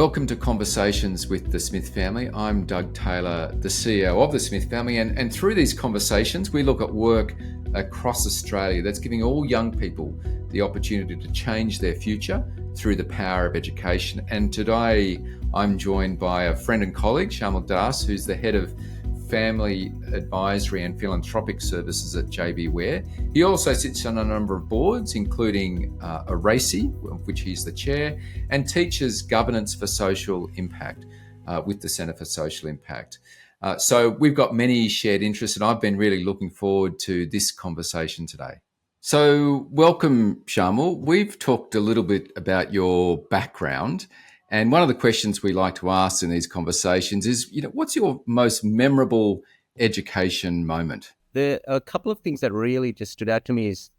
Welcome to Conversations with the Smith Family. I'm Doug Taylor, the CEO of the Smith Family, and through these conversations, we look at work across Australia that's giving all young people the opportunity to change their future through the power of education. And today, I'm joined by a friend and colleague, Shamal Dass, who's the head of Family Advisory and Philanthropic Services at JBWere. He also sits on a number of boards, including ARACY, of which he's the chair, and teaches governance for social impact with the Centre for Social Impact. So we've got many shared interests, and I've been really looking forward to this conversation today. So welcome, Shamal. We've talked a little bit about your background. And one of the questions we like to ask in these conversations is, what's your most memorable education moment? There are a couple of things that really just stood out to me is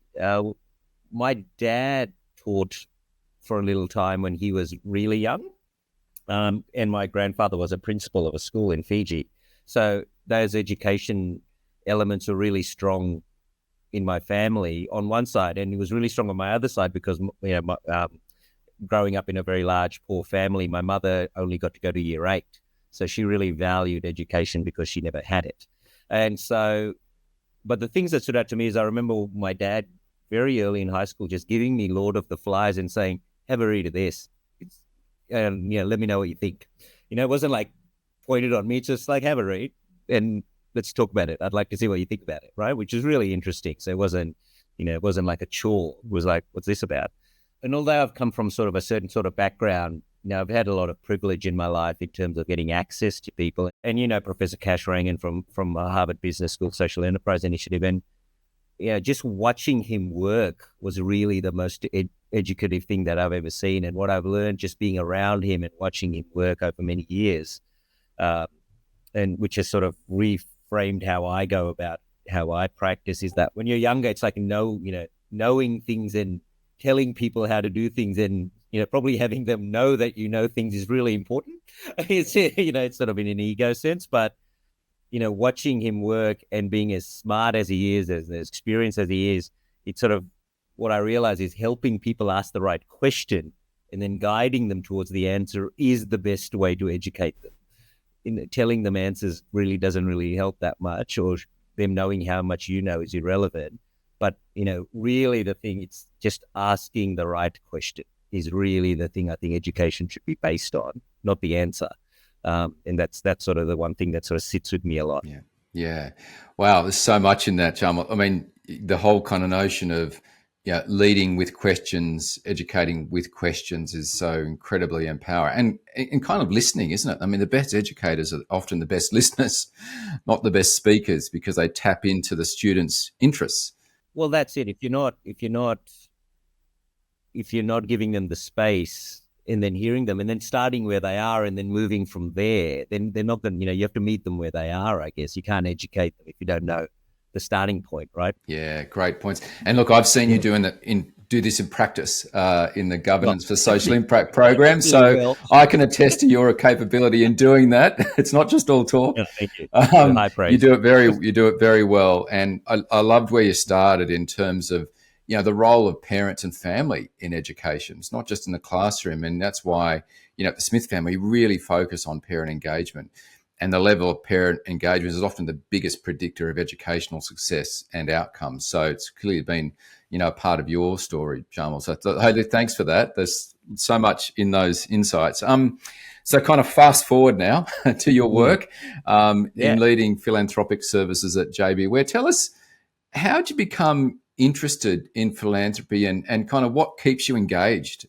my dad taught for a little time when he was really young. And my grandfather was a principal of a school in Fiji. So those education elements are really strong in my family on one side, and it was really strong on my other side because, growing up in a very large, poor family, my mother only got to go to year 8. So she really valued education because she never had it. And so, but the things that stood out to me is I remember my dad very early in high school just giving me Lord of the Flies and saying, have a read of this. Let me know what you think. It wasn't like pointed on me, it's just like, have a read and let's talk about it. I'd like to see what you think about it, right? Which is really interesting. So it wasn't like a chore. It was like, what's this about? And although I've come from sort of a certain sort of background, I've had a lot of privilege in my life in terms of getting access to people. And, Professor Cash Rangan from Harvard Business School Social Enterprise Initiative. And, just watching him work was really the most educative thing that I've ever seen. And what I've learned just being around him and watching him work over many years, and which has sort of reframed how I go about how I practice, is that when you're younger, it's like knowing things and telling people how to do things and, probably having them know that things is really important. It's sort of in an ego sense, but, watching him work and being as smart as he is, as experienced as he is, it's sort of what I realize is helping people ask the right question and then guiding them towards the answer is the best way to educate them. Telling them answers really doesn't really help that much, or them knowing how much is irrelevant. But, really the thing, it's just asking the right question is really the thing I think education should be based on, not the answer. And that's sort of the one thing that sort of sits with me a lot. Yeah. Wow. There's so much in that, Shamal. I mean, the whole kind of notion of leading with questions, educating with questions is so incredibly empowering and kind of listening, isn't it? I mean, the best educators are often the best listeners, not the best speakers, because they tap into the students' interests. Well, that's it. If you're not giving them the space and then hearing them and then starting where they are and then moving from there, then they're not going to, you have to meet them where they are, I guess. You can't educate them if you don't know the starting point, right? Yeah, great points. And look, I've seen you do this in practice in the Governance for Social Impact program. So I can attest to your capability in doing that. It's not just all talk. Yeah, thank you. High praise. You do it very well. And I loved where you started in terms of the role of parents and family in education. It's not just in the classroom, and that's why the Smith family really focus on parent engagement. And the level of parent engagement is often the biggest predictor of educational success and outcomes. So it's clearly been, a part of your story, Shamal. So thanks for that. There's so much in those insights. So kind of fast forward now to your work in leading philanthropic services at JBWere. Tell us, how did you become interested in philanthropy and kind of what keeps you engaged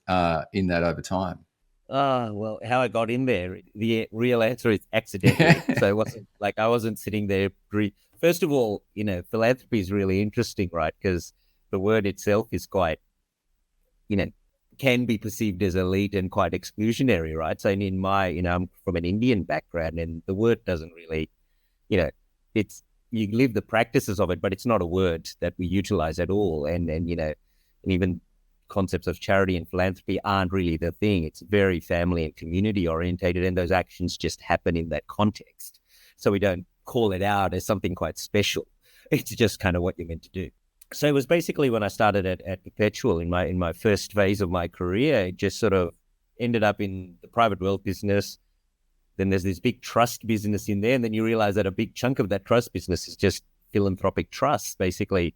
in that over time? Well, how I got in there, the real answer is accidentally. So it wasn't like I wasn't sitting there. First of all, philanthropy is really interesting, right? Because the word itself is quite, can be perceived as elite and quite exclusionary, right? So in my, I'm from an Indian background and the word doesn't really, it's, you live the practices of it, but it's not a word that we utilize at all. And even concepts of charity and philanthropy aren't really the thing. It's very family and community orientated, and those actions just happen in that context. So we don't call it out as something quite special. It's just kind of what you're meant to do. So it was basically when I started at Perpetual in my first phase of my career, it just sort of ended up in the private wealth business. Then there's this big trust business in there. And then you realize that a big chunk of that trust business is just philanthropic trusts, basically,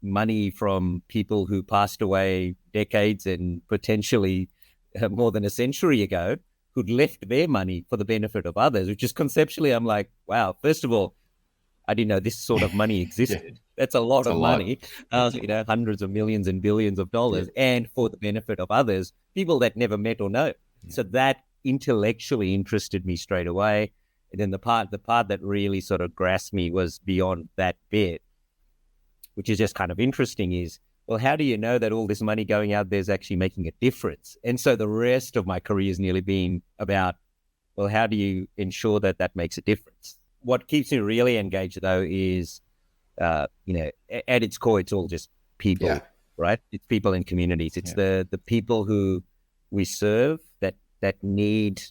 money from people who passed away decades and potentially more than a century ago, who'd left their money for the benefit of others, which is conceptually, I'm like, wow, first of all, I didn't know this sort of money existed. Yeah. That's a lot of money, hundreds of millions and billions of dollars, and for the benefit of others, people that never met or know. Yeah. So that intellectually interested me straight away. And then the part that really sort of grasped me was beyond that bit, which is just kind of interesting, is, well, how do you know that all this money going out there is actually making a difference? And so the rest of my career has nearly been about, well, how do you ensure that that makes a difference? What keeps me really engaged, though, is, at its core, it's all just people, right? It's people in communities. It's the people who we serve that need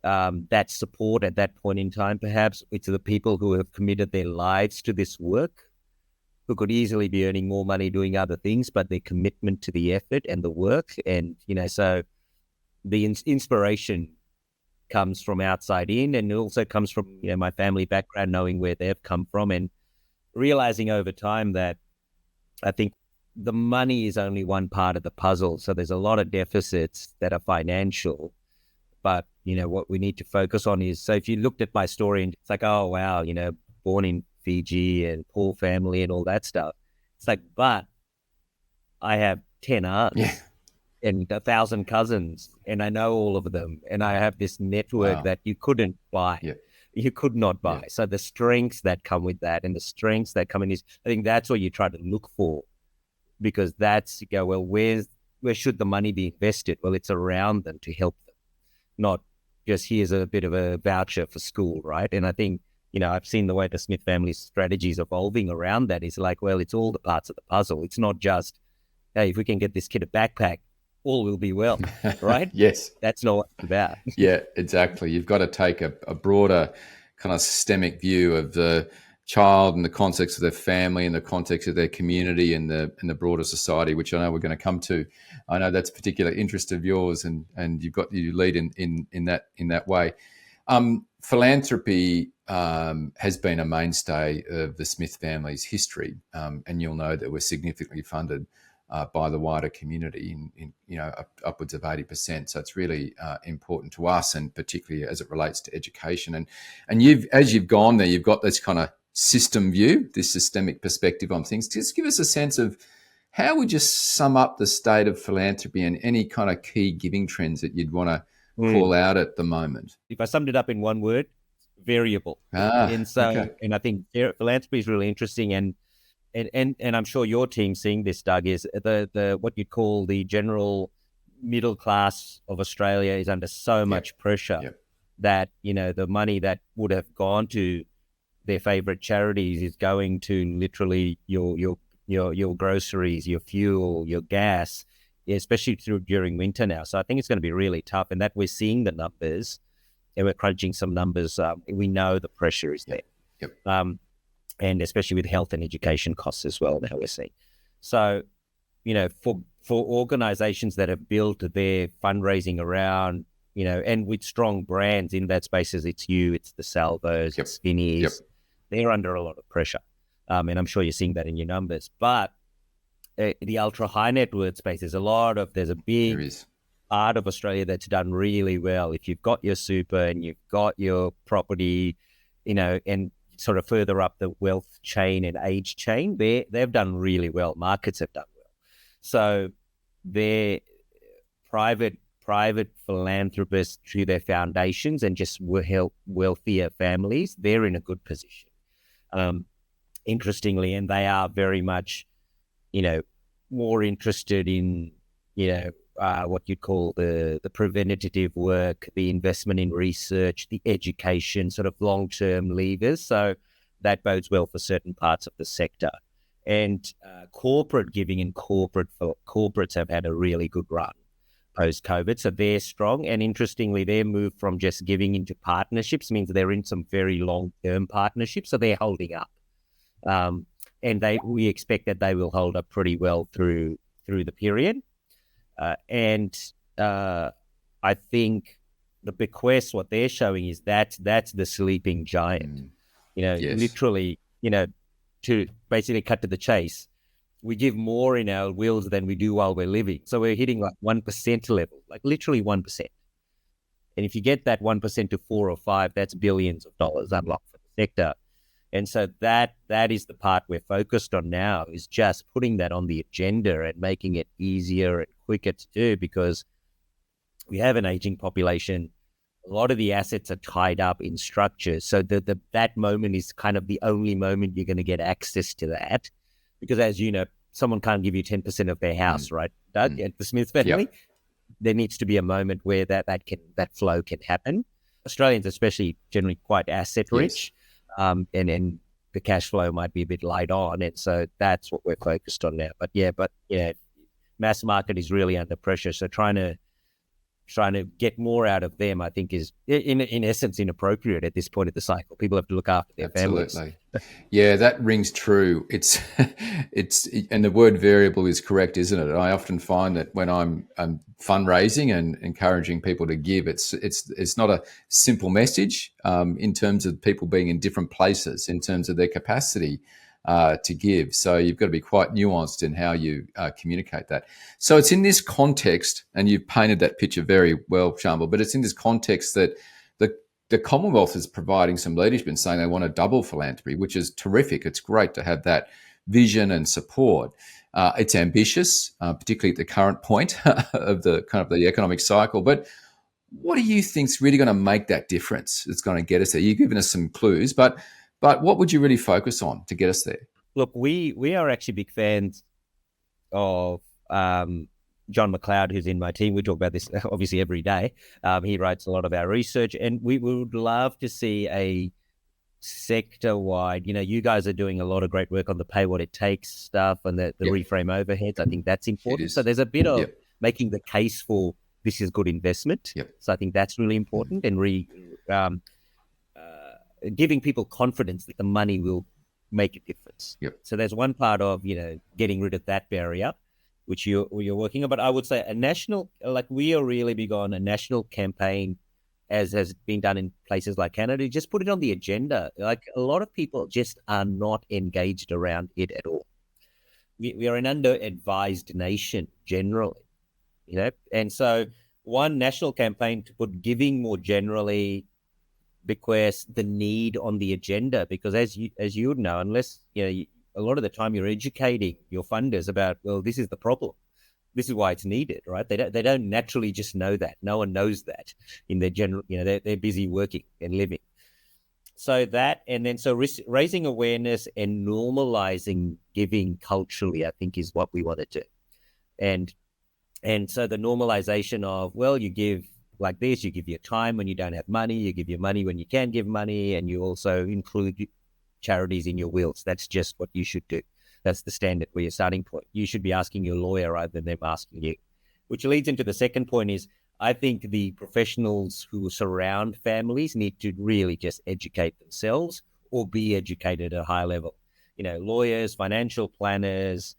that support at that point in time, perhaps. It's the people who have committed their lives to this work, who could easily be earning more money doing other things, but their commitment to the effort and the work. And, so the inspiration comes from outside in, and it also comes from, my family background, knowing where they've come from and realizing over time that I think the money is only one part of the puzzle. So there's a lot of deficits that are financial, but, what we need to focus on is, so if you looked at my story and it's like, oh, wow, born in Fiji and poor family and all that stuff. It's like, but I have 10 aunts and 1,000 cousins, and I know all of them, and I have this network that you couldn't buy. Yeah. You could not buy. Yeah. So the strengths that come with that, and the strengths that come in is, I think that's what you try to look for, because that's, you go, well, where should the money be invested? Well, it's around them to help them, not just here's a bit of a voucher for school, right? And I think, I've seen the way the Smith family strategy is evolving around that. Is like, well, it's all the parts of the puzzle. It's not just, hey, if we can get this kid a backpack, all will be well, right? Yes. That's not what it's about. Yeah, exactly. You've got to take a broader kind of systemic view of the child in the context of their family, in the context of their community, and the broader society, which I know we're going to come to. I know that's a particular interest of yours, and you lead in that way. Philanthropy has been a mainstay of the Smith family's history, and you'll know that we're significantly funded by the wider community in upwards of 80%. So it's really important to us, and particularly as it relates to education. And as you've gone there, you've got this kind of system view, this systemic perspective on things. Just give us a sense of how would you sum up the state of philanthropy and any kind of key giving trends that you'd want to call out at the moment? If I summed it up in one word, variable. And I think philanthropy is really interesting, and I'm sure your team's seeing this, Doug, is the what you'd call the general middle class of Australia is under so much pressure that, the money that would have gone to their favorite charities is going to literally your groceries, your fuel, your gas, especially during winter now. So I think it's going to be really tough, and that we're seeing the numbers, and we're crunching some numbers. We know the pressure is there. Yep. And especially with health and education costs as well, now we're seeing. So, for organizations that have built their fundraising around, and with strong brands in that space, as it's the Salvos, it's Spinneys, they're under a lot of pressure. And I'm sure you're seeing that in your numbers. But the ultra high net worth space, there's a big part of Australia that's done really well. If you've got your super and you've got your property, and sort of further up the wealth chain and age chain, they've done really well. Markets have done well. So they're private philanthropists through their foundations and just help wealthier families. They're in a good position. Interestingly, and they are very much, more interested in, what you'd call the preventative work, the investment in research, the education, sort of long-term levers. So that bodes well for certain parts of the sector. And corporate giving and corporates have had a really good run post-COVID. So they're strong. And interestingly, their move from just giving into partnerships means they're in some very long-term partnerships. So they're holding up. And we expect that they will hold up pretty well through the period. And I think the bequest, what they're showing is that's the sleeping giant. Yes. Literally, to basically cut to the chase, we give more in our wills than we do while we're living. So we're hitting like 1% level, like literally 1%. And if you get that 1% to 4 or 5, that's billions of dollars unlocked for the sector. And so that is the part we're focused on now, is just putting that on the agenda and making it easier and quicker to do, because we have an aging population. A lot of the assets are tied up in structures. So that moment is kind of the only moment you're going to get access to that. Because as you know, someone can't give you 10% of their house, right, Doug, at the Smith family? Yep. There needs to be a moment where that flow can happen. Australians especially generally quite asset rich, and the cash flow might be a bit light on. And so that's what we're focused on now. But mass market is really under pressure. So trying to get more out of them, I think, is in essence inappropriate at this point of the cycle. People have to look after their families. Absolutely. Yeah, that rings true. It's and the word variable is correct, isn't it? I often find that when I'm fundraising and encouraging people to give, it's not a simple message in terms of people being in different places in terms of their capacity to give. So you've got to be quite nuanced in how you communicate that. So it's in this context, and you've painted that picture very well, Shamal, but it's in this context that the Commonwealth is providing some leadership and saying they want to double philanthropy, which is terrific. It's great to have that vision and support. It's ambitious, particularly at the current point of the kind of the economic cycle. But what do you think is really going to make that difference? It's going to get us there. You've given us some clues, but what would you really focus on to get us there? Look, we are actually big fans of John McLeod, who's in my team. We talk about this obviously every day. He writes a lot of our research, and we would love to see a sector-wide, you guys are doing a lot of great work on the pay what it takes stuff and the reframe overheads. I think that's important. So there's a bit of making the case for this is good investment. So I think that's really important, and giving people confidence that the money will make a difference. So there's one part of, getting rid of that barrier, which you're working on. But I would say a national, we are really big on a national campaign, as has been done in places like Canada. Just put it on the agenda. Like, a lot of people just are not engaged around it at all. We are an under-advised nation generally, and so one national campaign to put giving more generally, bequest, the need on the agenda, because as you would know, unless a lot of the time you're educating your funders about, well, this is the problem, this is why it's needed, right? They don't naturally just know that. No one knows that in their general, they're busy working and living. So that, and then raising awareness and normalizing giving culturally, I think, is what we want to do. And so the normalization of, well, you give like this, you give your time when you don't have money, you give your money when you can give money, and you also include charities in your wills. That's just what you should do. That's the standard for your starting point. You should be asking your lawyer rather than them asking you. Which leads into the second point is, I think the professionals who surround families need to really just educate themselves or be educated at a high level. Lawyers, financial planners,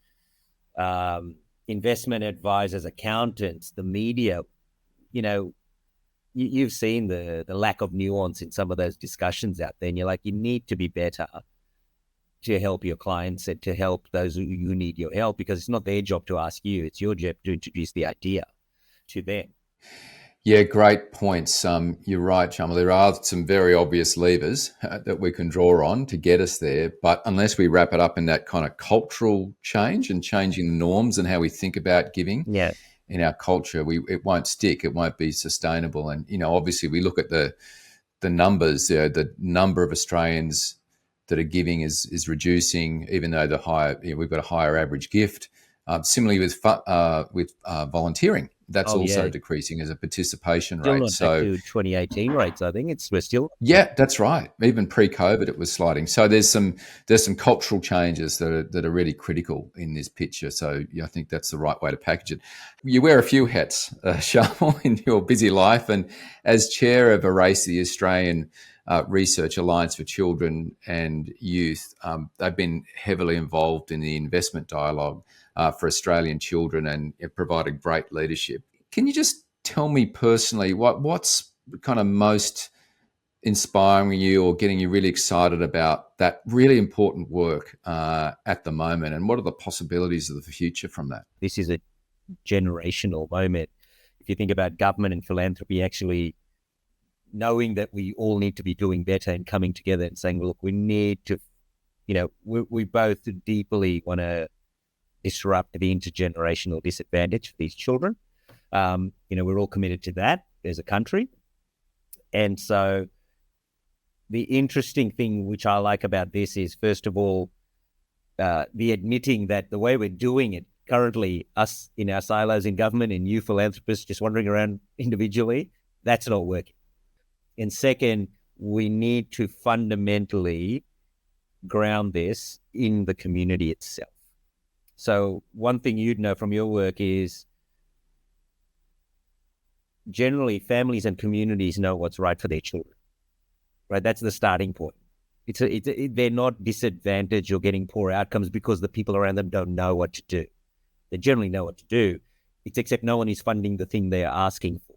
investment advisors, accountants, the media, you've seen the lack of nuance in some of those discussions out there, and you're like, you need to be better to help your clients and to help those who need your help, because it's not their job to ask you, it's your job to introduce the idea to them. Yeah, great points. You're right, Shamal. There are some very obvious levers that we can draw on to get us there, but unless we wrap it up in that kind of cultural change and changing norms and how we think about giving, in our culture, it won't stick. It won't be sustainable. And obviously, we look at the numbers. The number of Australians that are giving is reducing, even though we've got a higher average gift. Similarly with volunteering, that's also decreasing as a participation still rate. Not back to 2018 rates, I think. We're still. Yeah, that's right. Even pre-COVID, it was sliding. So there's some cultural changes that are really critical in this picture. So I think that's the right way to package it. You wear a few hats, Shamal, in your busy life, and as chair of ARACY, the Australian Research Alliance for Children and Youth, they've been heavily involved in the investment dialogue for Australian children and provided great leadership. Can you just tell me personally, what's kind of most inspiring you or getting you really excited about that really important work at the moment, and what are the possibilities of the future from that? This is a generational moment. If you think about government and philanthropy actually knowing that we all need to be doing better and coming together and saying, look, we need to, we both deeply want to disrupt the intergenerational disadvantage for these children. We're all committed to that as a country. And so the interesting thing which I like about this is, first of all, the admitting that the way we're doing it currently, us in our silos in government and you philanthropists just wandering around individually, that's not working. And second, we need to fundamentally ground this in the community itself. So one thing you'd know from your work is generally families and communities know what's right for their children, right? That's the starting point. They're not disadvantaged or getting poor outcomes because the people around them don't know what to do. They generally know what to do. It's except no one is funding the thing they're asking for,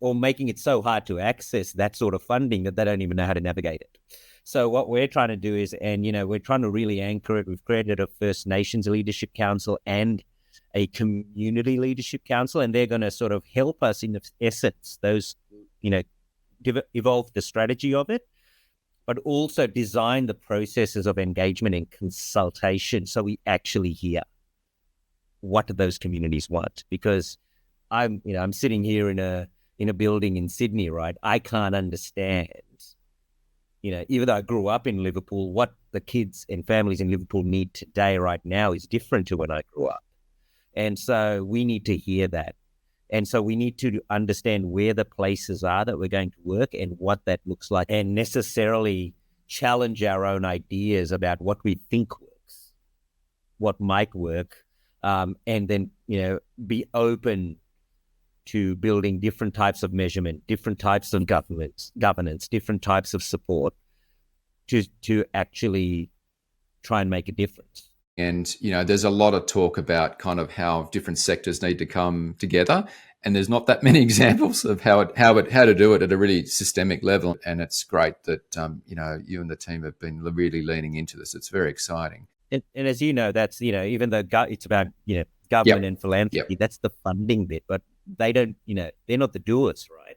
or making it so hard to access that sort of funding that they don't even know how to navigate it. So what we're trying to do is, we're trying to really anchor it. We've created a First Nations Leadership Council and a Community Leadership Council, and they're going to sort of help us in essence, those, evolve the strategy of it, but also design the processes of engagement and consultation so we actually hear what do those communities want. Because I'm sitting here in a building in Sydney, right? I can't understand, even though I grew up in Liverpool, what the kids and families in Liverpool need today right now is different to when I grew up. And so we need to hear that. And so we need to understand where the places are that we're going to work and what that looks like, and necessarily challenge our own ideas about what we think works, what might work, and then, be open to building different types of measurement, different types of governance, different types of support to actually try and make a difference. And, there's a lot of talk about kind of how different sectors need to come together. And there's not that many examples of how to do it at a really systemic level. And it's great that, you and the team have been really leaning into this. It's very exciting. And as you know, that's, even though it's about, government and philanthropy, that's the funding bit, but they don't, they're not the doers, right?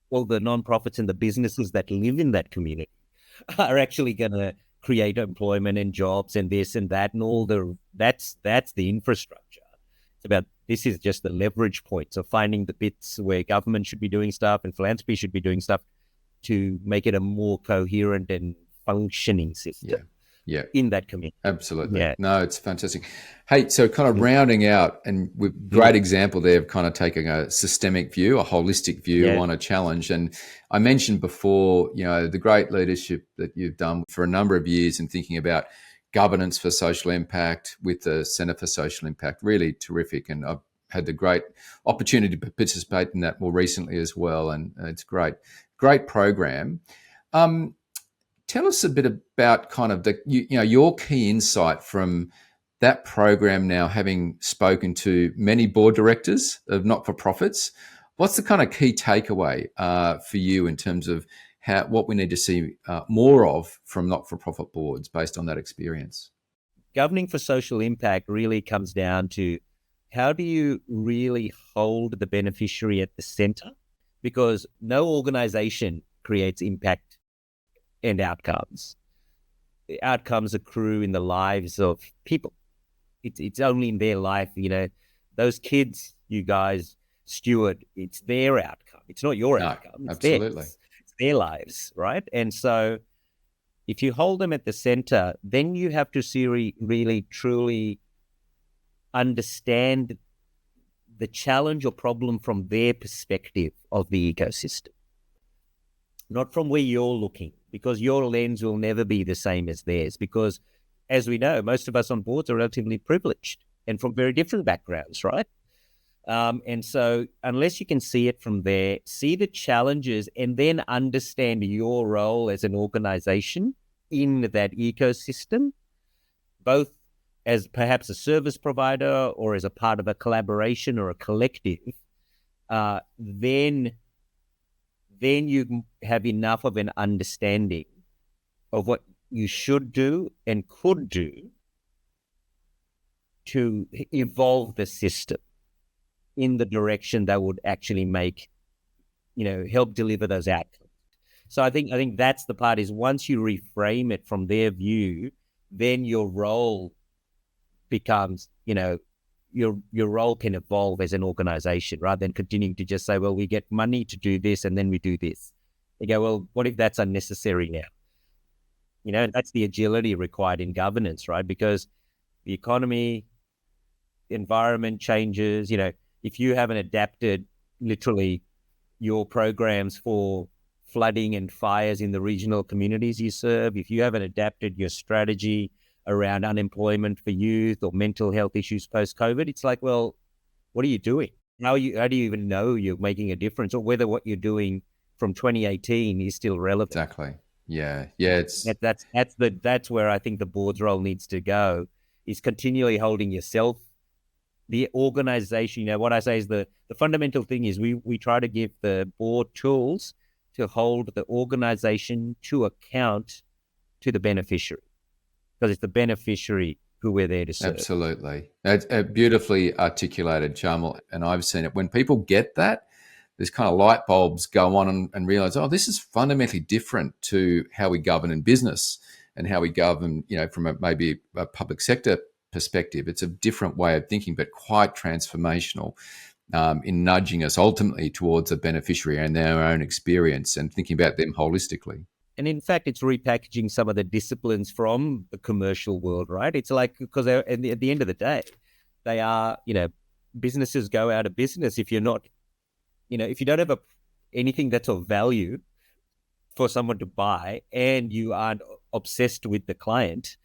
All the nonprofits and the businesses that live in that community are actually going to create employment and jobs and this and that and all that's the infrastructure. It's about, this is just the leverage point. So finding the bits where government should be doing stuff and philanthropy should be doing stuff to make it a more coherent and functioning system. Yeah. In that community. Absolutely. Yeah. No, it's fantastic. Hey, so kind of rounding out, and with great example there of kind of taking a systemic view, a holistic view on a challenge. And I mentioned before, the great leadership that you've done for a number of years in thinking about governance for social impact with the Centre for Social Impact. Really terrific. And I've had the great opportunity to participate in that more recently as well. And it's great program. Tell us a bit about kind of your key insight from that program now, having spoken to many board directors of not-for-profits. What's the kind of key takeaway for you in terms of what we need to see more of from not-for-profit boards based on that experience? Governing for social impact really comes down to how do you really hold the beneficiary at the center? Because no organization creates impact and outcomes. The outcomes accrue in the lives of people. It's only in their life, those kids you guys steward, it's their outcome. It's not your outcome. It's absolutely. Theirs. It's their lives, right? And so if you hold them at the center, then you have to really, truly understand the challenge or problem from their perspective of the ecosystem, not from where you're looking, because your lens will never be the same as theirs. Because as we know, most of us on boards are relatively privileged and from very different backgrounds, right? And so unless you can see it from there, see the challenges and then understand your role as an organization in that ecosystem, both as perhaps a service provider or as a part of a collaboration or a collective, then you have enough of an understanding of what you should do and could do to evolve the system in the direction that would actually make, help deliver those outcomes. So I think that's the part, is once you reframe it from their view, then your role becomes, your role can evolve as an organization, rather than continuing to just say, well, we get money to do this and then we do this. You go, well, what if that's unnecessary now? And that's the agility required in governance, right? Because the economy, the environment changes. If you haven't adapted literally your programs for flooding and fires in the regional communities you serve, if you haven't adapted your strategy around unemployment for youth or mental health issues post-COVID, it's like, well, what are you doing? How do you even know you're making a difference, or whether what you're doing from 2018 is still relevant? Exactly. Yeah. That's where I think the board's role needs to go, is continually holding yourself, the organization. What I say is the fundamental thing is we try to give the board tools to hold the organization to account to the beneficiary, because it's the beneficiary who we're there to serve. Absolutely. That's beautifully articulated, Shamal. And I've seen it. When people get that, there's kind of light bulbs go on and realize, oh, this is fundamentally different to how we govern in business and how we govern, from maybe a public sector perspective. It's a different way of thinking, but quite transformational in nudging us ultimately towards a beneficiary and their own experience and thinking about them holistically. And in fact, it's repackaging some of the disciplines from the commercial world, right? It's like, because at the end of the day, they are, businesses go out of business if you're not, if you don't have anything that's of value for someone to buy, and you aren't obsessed with the client,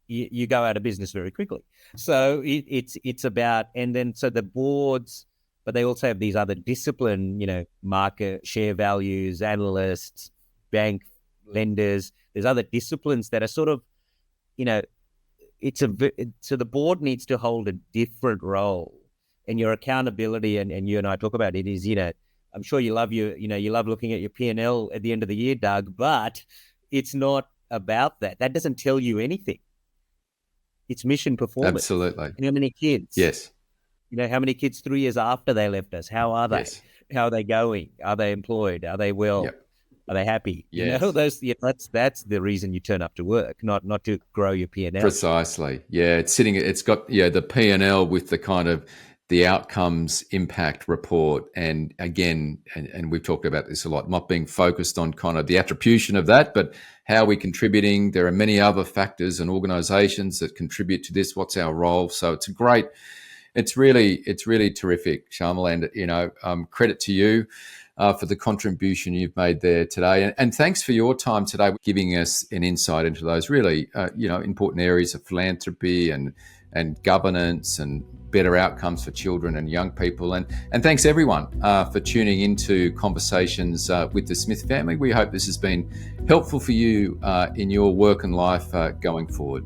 you go out of business very quickly. So it's about, and then so the boards, but they also have these other discipline, market share values, analysts, bank lenders. There's other disciplines that are sort of, so the board needs to hold a different role, and your accountability, and you and I talk about it, is, I'm sure you love you love looking at your P&L at the end of the year, Doug, but it's not about that. That doesn't tell you anything. It's mission performance. Absolutely. And how many kids? Yes. How many kids 3 years after they left us? How are they? Yes. How are they going? Are they employed? Are they well? Yep. Are they happy? Yes. That's the reason you turn up to work, not to grow your P&L. Precisely. Yeah. It's got the P&L with the kind of the outcomes impact report. And again, and we've talked about this a lot, not being focused on kind of the attribution of that, but how we're contributing. There are many other factors and organizations that contribute to this. What's our role? So it's really terrific, Shamal, and, credit to you for the contribution you've made there today. And thanks for your time today, giving us an insight into those really, important areas of philanthropy and governance and better outcomes for children and young people. And thanks everyone for tuning into Conversations with the Smith family. We hope this has been helpful for you in your work and life going forward.